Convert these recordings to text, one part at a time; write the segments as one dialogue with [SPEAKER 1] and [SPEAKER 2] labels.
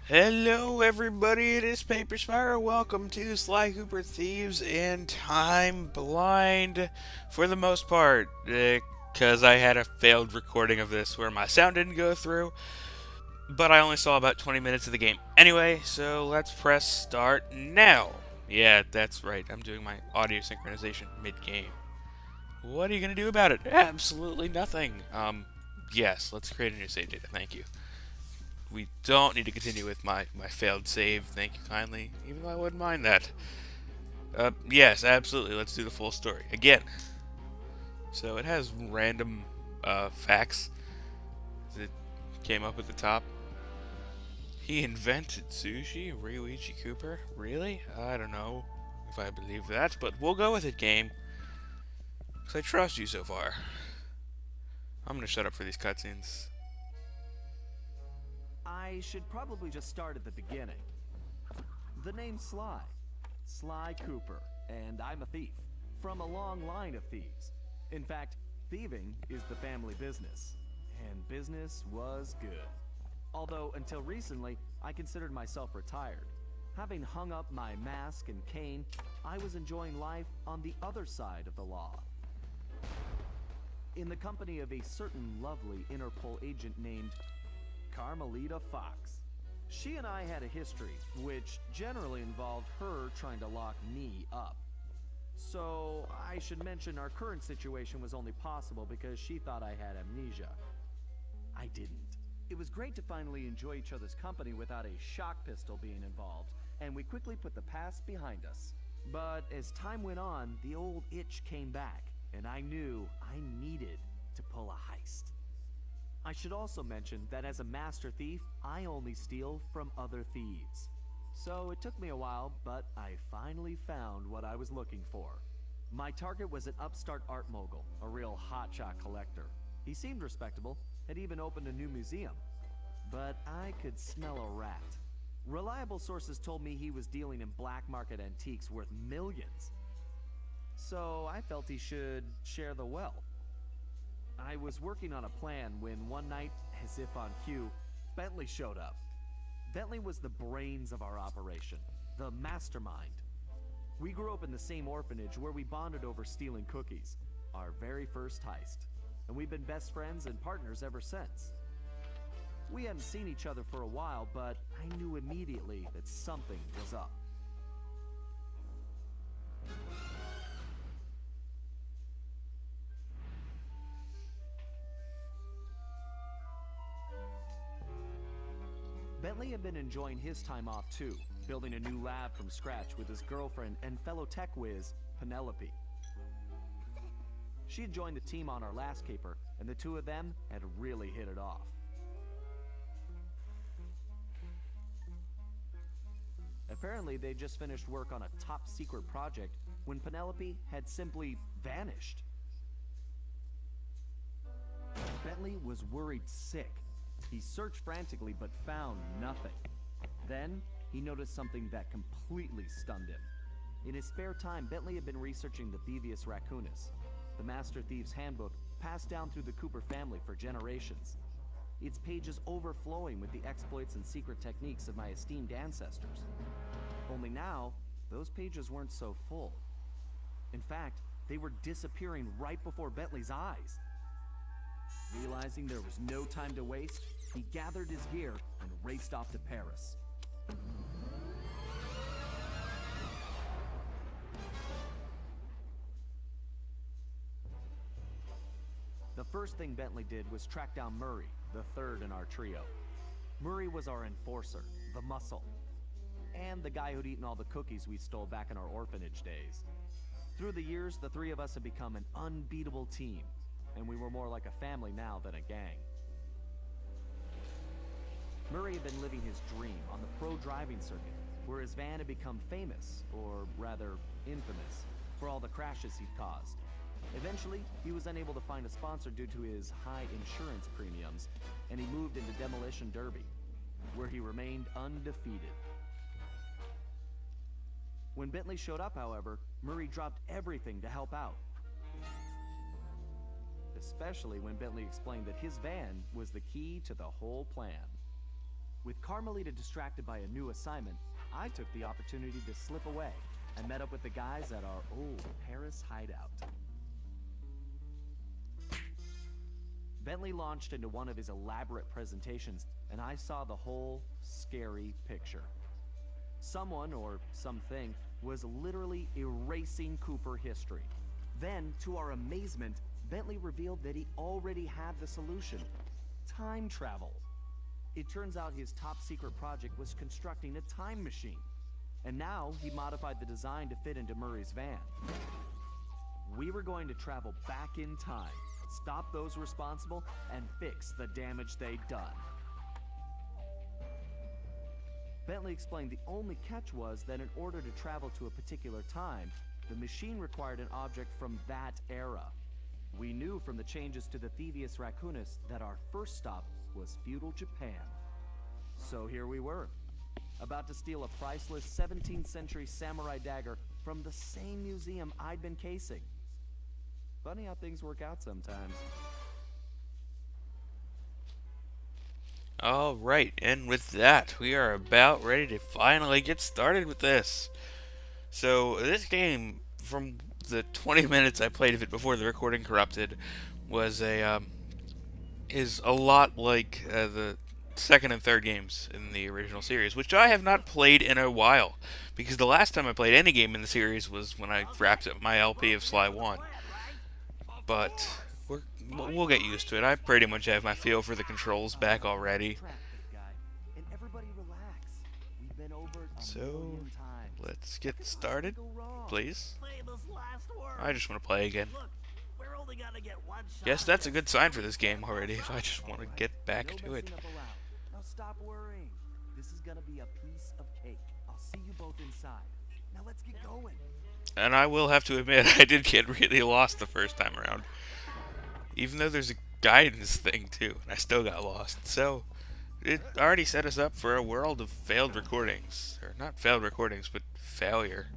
[SPEAKER 1] Hello, everybody. It is Paperspyro. Welcome to Sly Cooper Thieves, and I'm blind for the most part because I had a failed recording of this where my sound didn't go through, but I only saw about 20 minutes of the game. Anyway, so let's press start now. Yeah, that's right. I'm doing my audio synchronization mid-game. What are you gonna do about it? Absolutely nothing. Yes. Let's create a new save data. Thank you. We don't need to continue with my failed save, thank you kindly, even though I wouldn't mind that. Yes, absolutely, let's do the full story. Again, so it has random, facts that came up at the top. He invented sushi? Ryuichi Cooper? Really? I don't know if I believe that, but we'll go with it, game. Because I trust you so far. I'm gonna shut up for these cutscenes.
[SPEAKER 2] I should probably just start at the beginning. The name Sly. Sly Cooper, and I'm a thief. From a long line of thieves. In fact, thieving is the family business. And business was good. Although, until recently, I considered myself retired. Having hung up my mask and cane, I was enjoying life on the other side of the law. In the company of a certain lovely Interpol agent named Carmelita Fox. She and I had a history, which generally involved her trying to lock me up. So, I should mention our current situation was only possible because she thought I had amnesia. I didn't. It was great to finally enjoy each other's company without a shock pistol being involved, and we quickly put the past behind us. But as time went on, the old itch came back, and I knew I needed to pull a heist. I should also mention that as a master thief, I only steal from other thieves. So it took me a while, but I finally found what I was looking for. My target was an upstart art mogul, a real hotshot collector. He seemed respectable, had even opened a new museum. But I could smell a rat. Reliable sources told me he was dealing in black market antiques worth millions. So I felt he should share the wealth. I was working on a plan when one night, as if on cue, Bentley showed up. Bentley was the brains of our operation, the mastermind. We grew up in the same orphanage where we bonded over stealing cookies, our very first heist, and we've been best friends and partners ever since. We hadn't seen each other for a while, but I knew immediately that something was up. Bentley had been enjoying his time off too, building a new lab from scratch with his girlfriend and fellow tech whiz, Penelope. She had joined the team on our last caper, and the two of them had really hit it off. Apparently, they just finished work on a top-secret project when Penelope had simply vanished. Bentley was worried sick. He searched frantically but found nothing. Then, he noticed something that completely stunned him. In his spare time, Bentley had been researching the Thievius Raccoonus, the Master Thief's handbook passed down through the Cooper family for generations. Its pages overflowing with the exploits and secret techniques of my esteemed ancestors. Only now, those pages weren't so full. In fact, they were disappearing right before Bentley's eyes. Realizing there was no time to waste, he gathered his gear and raced off to Paris. The first thing Bentley did was track down Murray, the third in our trio. Murray was our enforcer, the muscle, and the guy who'd eaten all the cookies we stole back in our orphanage days. Through the years, the three of us had become an unbeatable team, and we were more like a family now than a gang. Murray had been living his dream on the pro driving circuit, where his van had become famous, or rather, infamous, for all the crashes he'd caused. Eventually, he was unable to find a sponsor due to his high insurance premiums, and he moved into Demolition Derby, where he remained undefeated. When Bentley showed up, however, Murray dropped everything to help out. Especially when Bentley explained that his van was the key to the whole plan. With Carmelita distracted by a new assignment, I took the opportunity to slip away and met up with the guys at our old Paris hideout. Bentley launched into one of his elaborate presentations, and I saw the whole scary picture. Someone, or something, was literally erasing Cooper history. Then, to our amazement, Bentley revealed that he already had the solution: time travel. It turns out his top secret project was constructing a time machine, and now he modified the design to fit into Murray's van. We were going to travel back in time, stop those responsible, and fix the damage they'd done. Bentley explained the only catch was that in order to travel to a particular time, the machine required an object from that era. We knew from the changes to the Theives Raccoonus that our first stop was feudal Japan. So here we were, about to steal a priceless 17th century samurai dagger from the same museum I'd been casing. Funny how things work out sometimes.
[SPEAKER 1] Alright, and with that, we are about ready to finally get started with this. So, this game, from the 20 minutes I played of it before the recording corrupted, was is a lot like the second and third games in the original series, which I have not played in a while, because the last time I played any game in the series was when I wrapped up my LP of Sly 1. But we'll get used to it. I pretty much have my feel for the controls back already. So, let's get started, please. I just want to play again. Yes, that's a good sign for this game already, if I just want to get back to it.
[SPEAKER 2] Now stop worrying. This is gonna be a piece of cake. I'll see you both inside. Now let's get going.
[SPEAKER 1] And I will have to admit, I did get really lost the first time around. Even though there's a guidance thing too, and I still got lost. So, it already set us up for a world of failed recordings. Or not failed recordings, but failure.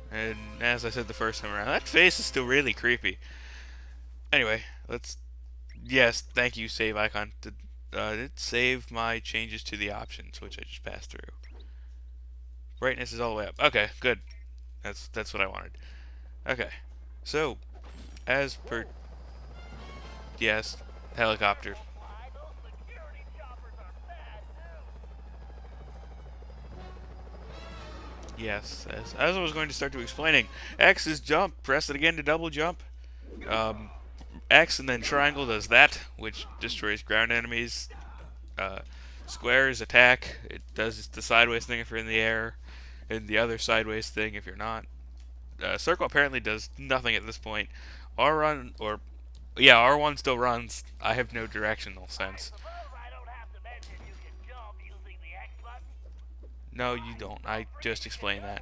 [SPEAKER 1] And as I said the first time around, that face is still really creepy. Anyway, let's... Yes, thank you, save icon. It saved my changes to the options, which I just passed through. Brightness is all the way up. Okay, good. That's what I wanted. Okay, so, as per... Yes, helicopter. Yes, as I was going to start to explaining, X is jump, press it again to double jump. X and then triangle does that, which destroys ground enemies. Square is attack, it does the sideways thing if you're in the air, and the other sideways thing if you're not. Circle apparently does nothing at this point. R1, or, yeah, R1 still runs. I have no directional sense. No, you don't. I just explained that.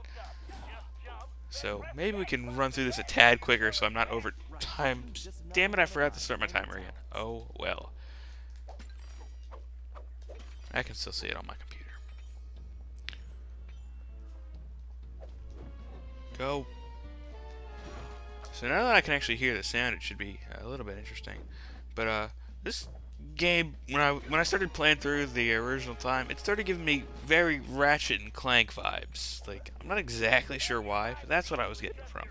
[SPEAKER 1] So, maybe we can run through this a tad quicker so I'm not over time. Damn it, I forgot to start my timer again. Oh, well. I can still see it on my computer. Go. So now that I can actually hear the sound, it should be a little bit interesting. But, this game, when I started playing through the original time, it started giving me very Ratchet and Clank vibes. Like, I'm not exactly sure why, but that's what I was getting from.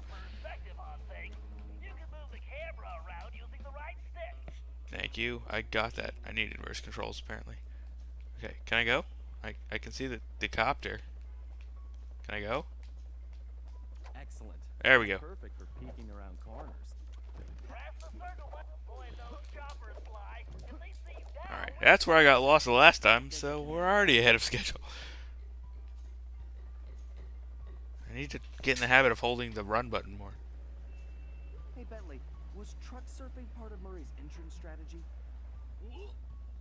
[SPEAKER 1] Thank you. I got that. I need inverse controls, apparently. Okay, can I go? I can see the copter. Can I go?
[SPEAKER 2] Excellent.
[SPEAKER 1] There we go.
[SPEAKER 2] Perfect for peeking around corners.
[SPEAKER 1] Alright, that's where I got lost the last time, so we're already ahead of schedule. I need to get in the habit of holding the run button more.
[SPEAKER 2] Hey Bentley, was truck surfing part of Murray's entrance strategy?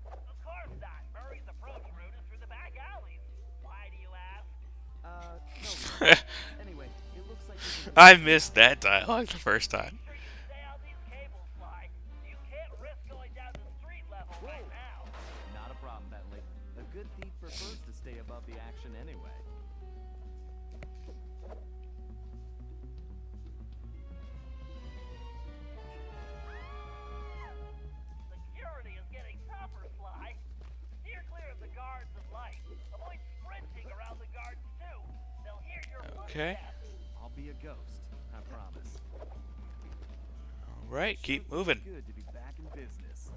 [SPEAKER 3] Of course not. Murray's approach route is through the back alleys. Why do you ask?
[SPEAKER 2] No. Anyway, it looks like
[SPEAKER 1] I missed that dialogue the first time.
[SPEAKER 3] Stay on these cables, Sly. You can't risk going down to street level right now.
[SPEAKER 2] not a problem, Bentley. A good thief prefers to stay above the action anyway.
[SPEAKER 3] Security is getting tougher, Sly. You're
[SPEAKER 1] Okay.
[SPEAKER 2] I'll be a ghost, I promise.
[SPEAKER 1] Alright, keep moving.
[SPEAKER 2] Good to be back in business.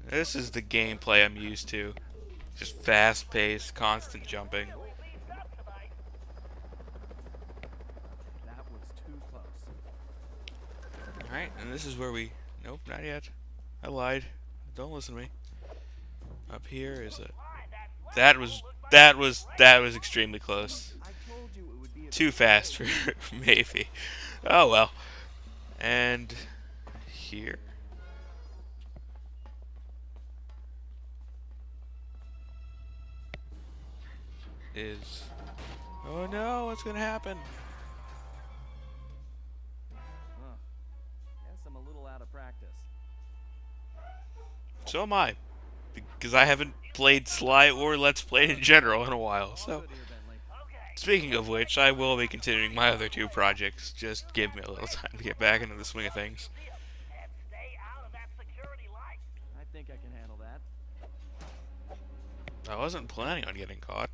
[SPEAKER 1] This is the gameplay I'm used to. Just fast-paced, constant jumping.
[SPEAKER 2] That was too close.
[SPEAKER 1] Alright, and this is where we... Nope, not yet. I lied. Don't listen to me. Up here is a... That was extremely close.
[SPEAKER 2] I told you it would be a
[SPEAKER 1] Too fast for maybe. Oh well. And here. Is... Oh no, what's gonna happen?
[SPEAKER 2] Huh. Guess I'm a little out of practice.
[SPEAKER 1] So am I. Because I haven't played Sly or Let's Play in general in a while,
[SPEAKER 2] All
[SPEAKER 1] so...
[SPEAKER 2] good here, Bentley.
[SPEAKER 1] Speaking of which, I will be continuing my other two projects. Just give me a little time to get back into the swing of things.
[SPEAKER 3] And stay out of that security light.
[SPEAKER 2] I think I can handle that.
[SPEAKER 1] I wasn't planning on getting caught.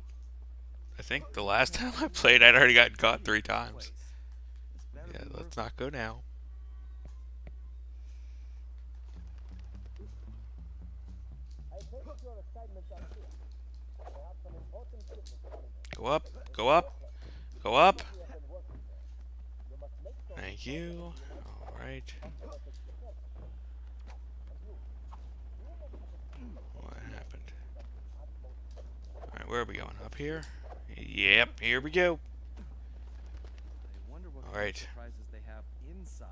[SPEAKER 1] I think the last time I played, I'd already gotten caught 3 times.
[SPEAKER 2] Place. This better
[SPEAKER 1] Yeah,
[SPEAKER 2] be
[SPEAKER 1] let's
[SPEAKER 2] worth
[SPEAKER 1] not go now. Go up, go up, go up. Thank you. Alright. What happened? Alright, where are we going? Up here? Yep, here we go.
[SPEAKER 2] I wonder what kind of
[SPEAKER 1] Alright.
[SPEAKER 2] surprises they have inside.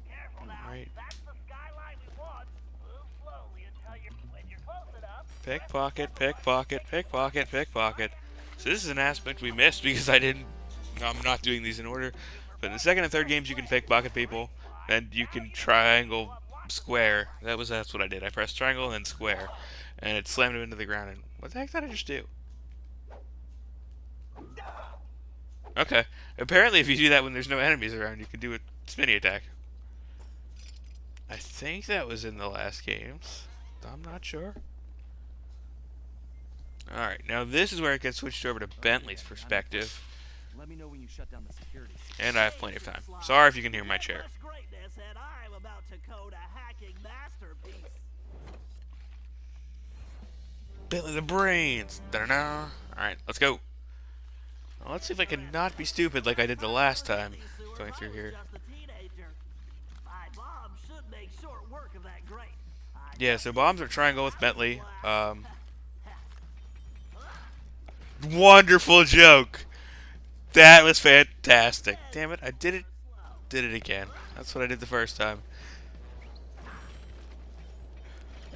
[SPEAKER 3] Careful now.
[SPEAKER 1] Alright.
[SPEAKER 3] That's the skyline we want. Move slowly until when you're close enough.
[SPEAKER 1] Pickpocket, pickpocket, pickpocket, pickpocket. So this is an aspect we missed because I'm not doing these in order. But in the second and third games you can pickpocket people, and you can triangle square. That's what I did. I pressed triangle and then square, and it slammed him into the ground. And what the heck did I just do? Okay. Apparently if you do that when there's no enemies around, you can do a spinny attack. I think that was in the last games. I'm not sure. Alright, now this is where it gets switched over to Bentley's perspective.
[SPEAKER 2] Let me know when you shut down the security.
[SPEAKER 1] And I have plenty of time. Sorry if you can hear my chair.
[SPEAKER 3] Greatness, and I'm about to code a hacking masterpiece.
[SPEAKER 1] Bentley the brains. Da-da-da. Alright, let's go. Now, let's see if I can not be stupid like I did the last time going through here.
[SPEAKER 3] Just a teenager. My mom should make short work of that grate.
[SPEAKER 1] Yeah, so bombs are triangle with Bentley. Wonderful joke. That was fantastic. Damn it, I did it again. That's what I did the first time.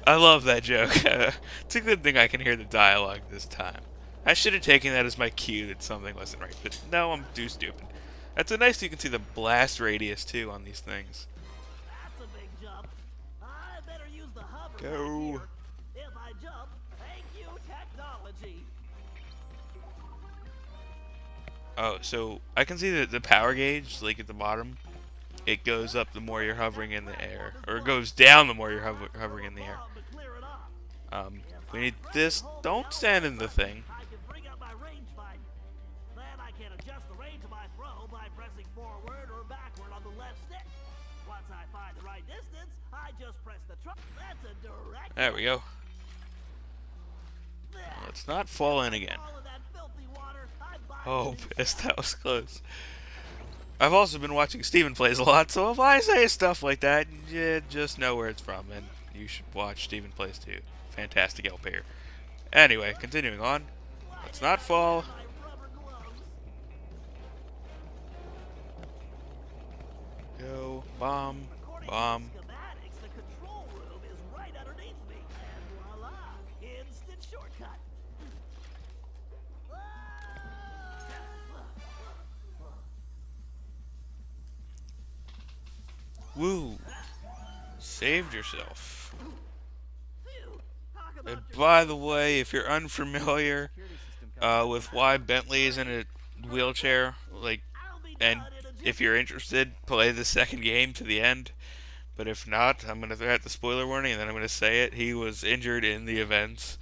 [SPEAKER 1] I love that joke. It's a good thing I can hear the dialogue this time. I should have taken that as my cue that something wasn't right, but no, I'm too stupid. That's a nice you can see the blast radius too on these things.
[SPEAKER 3] That's a big jump. I better use the hover
[SPEAKER 1] Go.
[SPEAKER 3] right here. If I jump, thank you, technology.
[SPEAKER 1] Oh, so I can see the power gauge, like at the bottom. It goes up the more you're hovering in the air, or it goes down the more you're hovering in the air.
[SPEAKER 3] Bomb to clear it off.
[SPEAKER 1] We need this. Don't stand in the thing.
[SPEAKER 3] I can bring up my range find. Then I can adjust the range of my throw by pressing forward or backward on the left stick. Once I find the right distance, I just press the trigger. That's a direct.
[SPEAKER 1] There we go.
[SPEAKER 3] There.
[SPEAKER 1] Let's not fall in again.
[SPEAKER 3] All of that filthy water, I'm
[SPEAKER 1] Oh, piss, that was close. I've also been watching Steven Plays a lot, so if I say stuff like that, you just know where it's from, and you should watch Steven Plays too. Fantastic LP. Anyway, continuing on. Let's not fall.
[SPEAKER 3] my rubber gloves.
[SPEAKER 1] Go. Bomb.
[SPEAKER 3] According
[SPEAKER 1] Bomb.
[SPEAKER 3] to the schematics, the control room is right underneath me. And voila, instant shortcut.
[SPEAKER 1] Woo. Saved yourself.
[SPEAKER 3] Phew, talk about
[SPEAKER 1] And
[SPEAKER 3] your
[SPEAKER 1] by the way, if you're unfamiliar
[SPEAKER 2] Security system comes
[SPEAKER 1] with why Bentley is in a wheelchair, like,
[SPEAKER 3] I'll be
[SPEAKER 1] and
[SPEAKER 3] done in a
[SPEAKER 1] if you're interested, play the second game to the end. But if not, I'm going to throw out the spoiler warning, and then I'm going to say it. He was injured in the events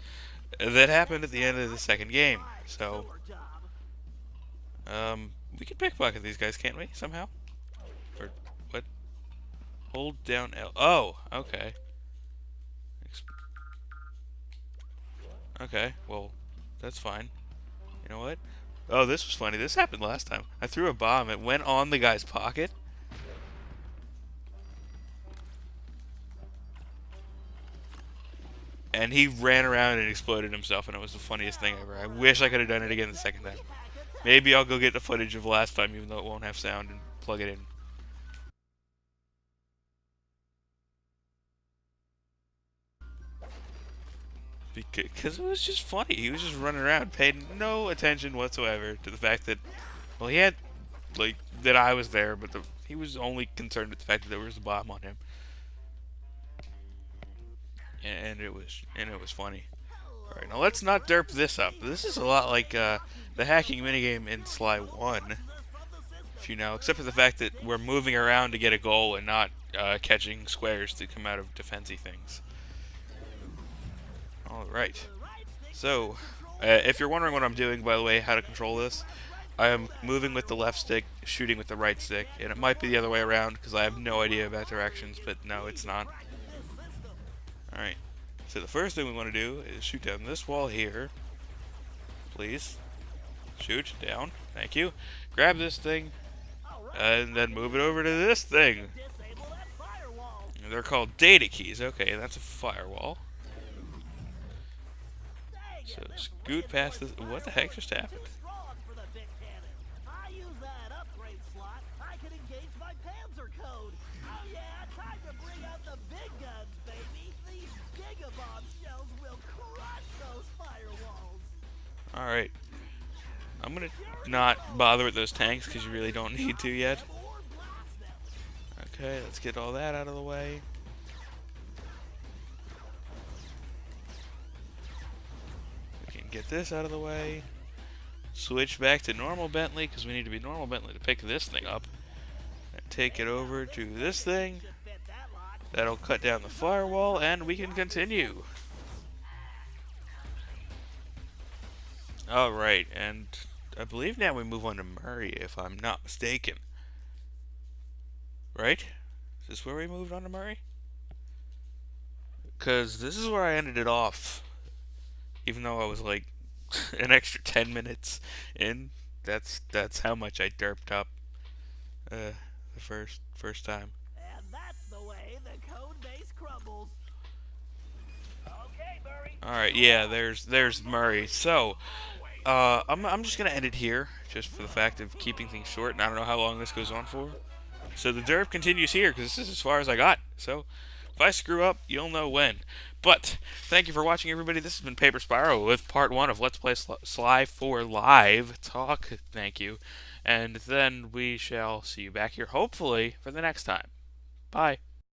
[SPEAKER 1] that happened at the end of the second game. So, we can pickpocket these guys, can't we? Somehow? Or what? Hold down L. Oh, okay. Okay, well, that's fine. You know what? Oh, this was funny. This happened last time. I threw a bomb. It went on the guy's pocket. And he ran around and exploded himself, and it was the funniest thing ever. I wish I could have done it again the second time. Maybe I'll go get the footage of last time, even though it won't have sound, and plug it in. Because it was just funny. He was just running around, paid no attention whatsoever to the fact that, well, he had, like, that I was there, but he was only concerned with the fact that there was a bomb on him. And it was funny. Alright, now let's not derp this up. This is a lot like the hacking minigame in Sly 1, if you know, except for the fact that we're moving around to get a goal and not catching squares that come out of defensy things. Alright, so if you're wondering what I'm doing, by the way, how to control this, I am moving with the left stick, shooting with the right stick, and it might be the other way around because I have no idea about directions, but no, it's not. Alright, so the first thing we want to do is shoot down this wall here. Please. Shoot down. Thank you. Grab this thing, and then move it over to this thing. They're called data keys. Okay, that's a firewall. So scoot past this. What the heck just happened? Alright. I'm gonna not bother with those tanks because you really don't need to yet. Okay, let's get all that out of the way. We can get this out of the way. Switch back to normal Bentley because we need to be normal Bentley to pick this thing up. And take it over to this thing. That'll cut down the firewall and we can continue. Alright, and I believe now we move on to Murray, if I'm not mistaken. Right? Is this where we moved on to Murray? Because this is where I ended it off. Even though I was like an extra 10 minutes in. That's how much I derped up the first time.
[SPEAKER 3] And that's the way the code base crumbles. Okay, Murray.
[SPEAKER 1] Alright, yeah, there's Murray. So, I'm just gonna end it here, just for the fact of keeping things short, and I don't know how long this goes on for. So the derp continues here, because this is as far as I got. So, if I screw up, you'll know when. But, thank you for watching, everybody. This has been Paperspyro with part 1 of Let's Play Sly 4 Live Talk. Thank you. And then we shall see you back here, hopefully, for the next time. Bye.